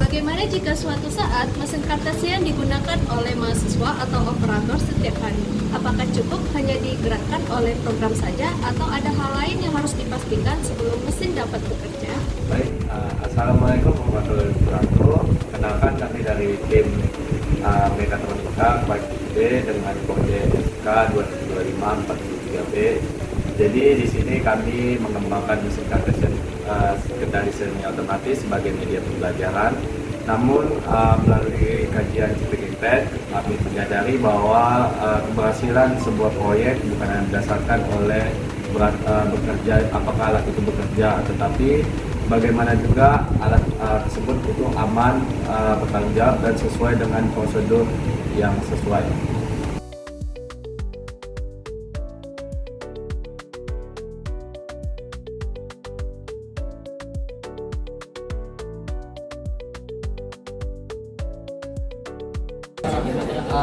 Bagaimana jika suatu saat mesin kartesian digunakan oleh mahasiswa atau operator setiap hari? Apakah cukup hanya digerakkan oleh program saja atau ada hal lain yang harus dipastikan sebelum mesin dapat bekerja? Baik, Assalamualaikum warahmatullahi wabarakatuh. Kenalkan kami dari tim Mekatronika B dengan kode SK 2025-43B. Jadi di sini kami mengembangkan mesin kartesian kendali semi otomatis sebagai media pembelajaran. Namun melalui kajian Ciping Impact, kami menyadari bahwa keberhasilan sebuah proyek bukan hanya berdasarkan oleh bekerja, apakah alat itu bekerja, tetapi bagaimana juga alat tersebut itu aman, bertanggung jawab dan sesuai dengan prosedur yang sesuai.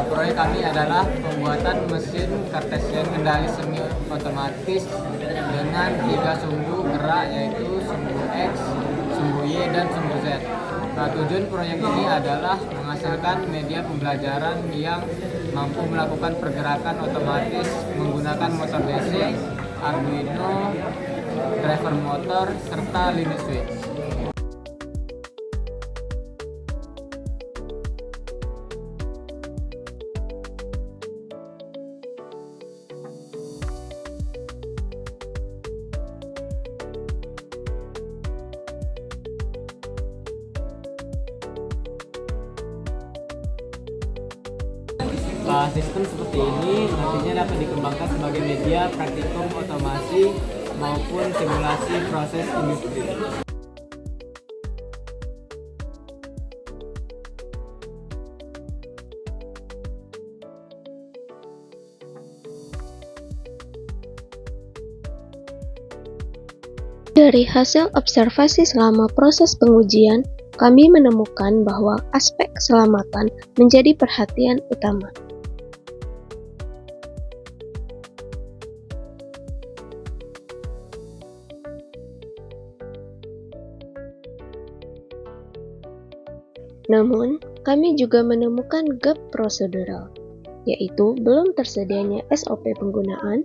Proyek kami adalah pembuatan mesin kartesian kendali semi otomatis dengan 3 sumbu gerak, yaitu sumbu X, sumbu Y, dan sumbu Z. Tujuan proyek ini adalah menghasilkan media pembelajaran yang mampu melakukan pergerakan otomatis menggunakan motor DC, Arduino, driver motor, serta limit switch. Sistem seperti ini nantinya dapat dikembangkan sebagai media praktikum otomasi maupun simulasi proses industri. Dari hasil observasi selama proses pengujian, kami menemukan bahwa aspek keselamatan menjadi perhatian utama. Namun, kami juga menemukan gap prosedural, yaitu belum tersedianya SOP penggunaan,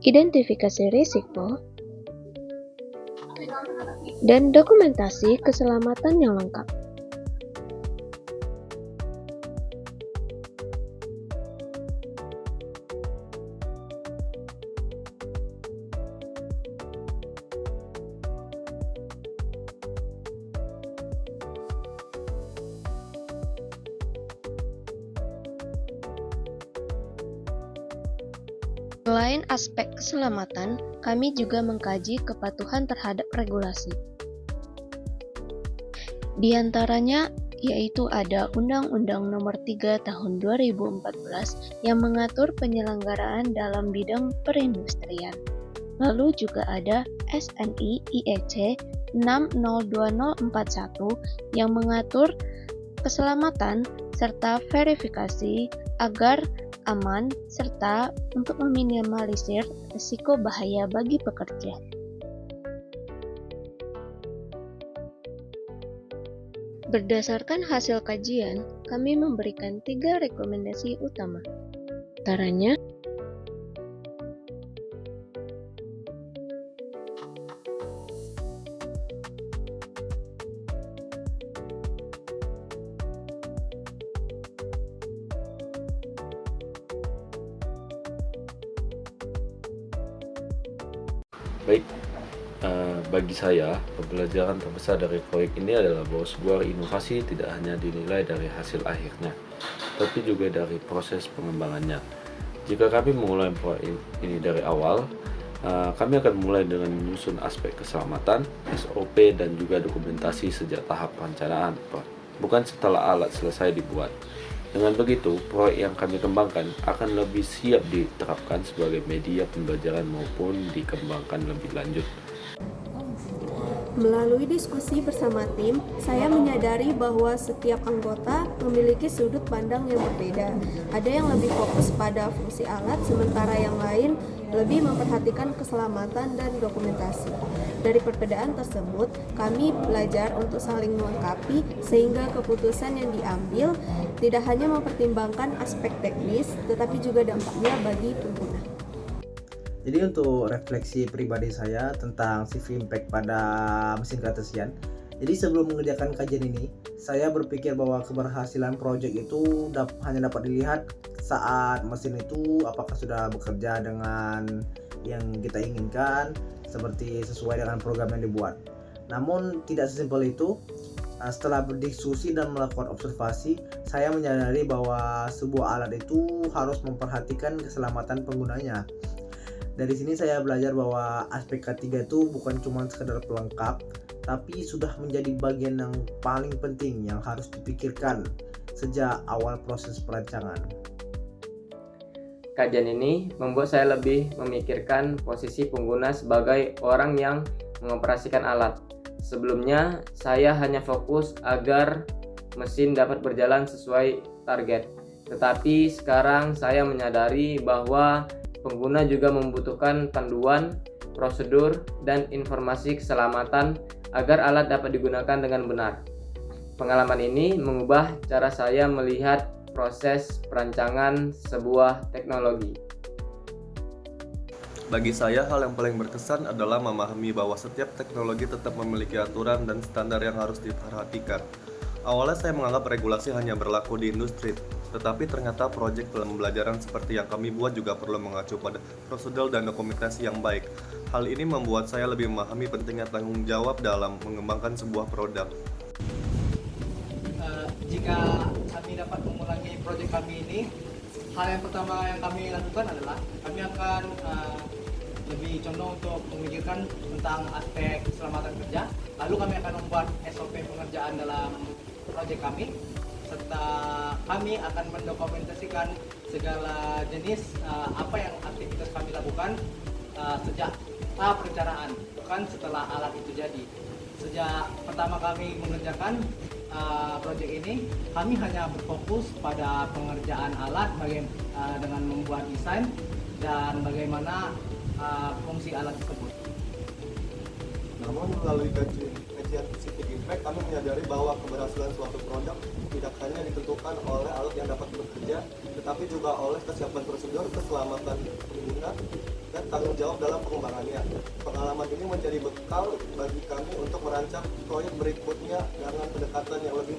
identifikasi risiko, dan dokumentasi keselamatan yang lengkap. Selain aspek keselamatan, kami juga mengkaji kepatuhan terhadap regulasi. Di antaranya yaitu ada Undang-Undang Nomor 3 Tahun 2014 yang mengatur penyelenggaraan dalam bidang perindustrian. Lalu juga ada SNI IEC 602041 yang mengatur keselamatan serta verifikasi agar aman serta untuk meminimalisir risiko bahaya bagi pekerja. Berdasarkan hasil kajian, kami memberikan 3 rekomendasi utama. Antaranya, Baik, bagi saya, pembelajaran terbesar dari proyek ini adalah bahwa sebuah inovasi tidak hanya dinilai dari hasil akhirnya, tapi juga dari proses pengembangannya. Jika kami memulai proyek ini dari awal, kami akan mulai dengan menyusun aspek keselamatan, SOP, dan juga dokumentasi sejak tahap perencanaan, bukan setelah alat selesai dibuat. Dengan begitu, proyek yang kami kembangkan akan lebih siap diterapkan sebagai media pembelajaran maupun dikembangkan lebih lanjut. Melalui diskusi bersama tim, saya menyadari bahwa setiap anggota memiliki sudut pandang yang berbeda. Ada yang lebih fokus pada fungsi alat, sementara yang lain lebih memperhatikan keselamatan dan dokumentasi. Dari perbedaan tersebut, kami belajar untuk saling melengkapi sehingga keputusan yang diambil tidak hanya mempertimbangkan aspek teknis, tetapi juga dampaknya bagi pengguna. Jadi untuk refleksi pribadi saya tentang CV Impact pada mesin Cartesian, jadi sebelum mengerjakan kajian ini, saya berpikir bahwa keberhasilan proyek itu hanya dapat dilihat saat mesin itu apakah sudah bekerja dengan yang kita inginkan, seperti sesuai dengan program yang dibuat. Namun tidak sesimpel itu. Setelah berdiskusi dan melakukan observasi, saya menyadari bahwa sebuah alat itu harus memperhatikan keselamatan penggunanya. Dari sini saya belajar bahwa aspek ketiga itu bukan cuma sekedar pelengkap, tapi sudah menjadi bagian yang paling penting yang harus dipikirkan sejak awal proses perancangan. Kajian ini membuat saya lebih memikirkan posisi pengguna sebagai orang yang mengoperasikan alat. Sebelumnya, saya hanya fokus agar mesin dapat berjalan sesuai target. Tetapi sekarang saya menyadari bahwa pengguna juga membutuhkan panduan, prosedur, dan informasi keselamatan agar alat dapat digunakan dengan benar. Pengalaman ini mengubah cara saya melihat proses perancangan sebuah teknologi. Bagi saya, hal yang paling berkesan adalah memahami bahwa setiap teknologi tetap memiliki aturan dan standar yang harus diperhatikan. Awalnya saya menganggap regulasi hanya berlaku di industri, tetapi ternyata proyek pembelajaran seperti yang kami buat juga perlu mengacu pada prosedur dan dokumentasi yang baik. Hal ini membuat saya lebih memahami pentingnya tanggung jawab dalam mengembangkan sebuah produk. Jika kami dapat mengulangi proyek kami ini, hal yang pertama yang kami lakukan adalah kami akan lebih condong untuk memikirkan tentang aspek keselamatan kerja. Lalu kami akan membuat SOP pengerjaan dalam proyek kami, serta kami akan mendokumentasikan segala jenis apa yang aktivitas kami lakukan sejak tahap perencanaan, bahkan setelah alat itu jadi. Sejak pertama kami mengerjakan proyek ini, kami hanya berfokus pada pengerjaan alat dengan membuat desain dan bagaimana fungsi alat tersebut. Namun melalui kajian CV Impact, kami menyadari bahwa keberhasilan suatu produk tidak hanya ditentukan oleh alat yang dapat bekerja, tetapi juga oleh kesiapan prosedur, keselamatan pengguna, dan tanggung jawab dalam pengembangannya. Pengalaman ini menjadi bekal bagi kami untuk merancang proyek berikutnya dengan pendekatan yang lebih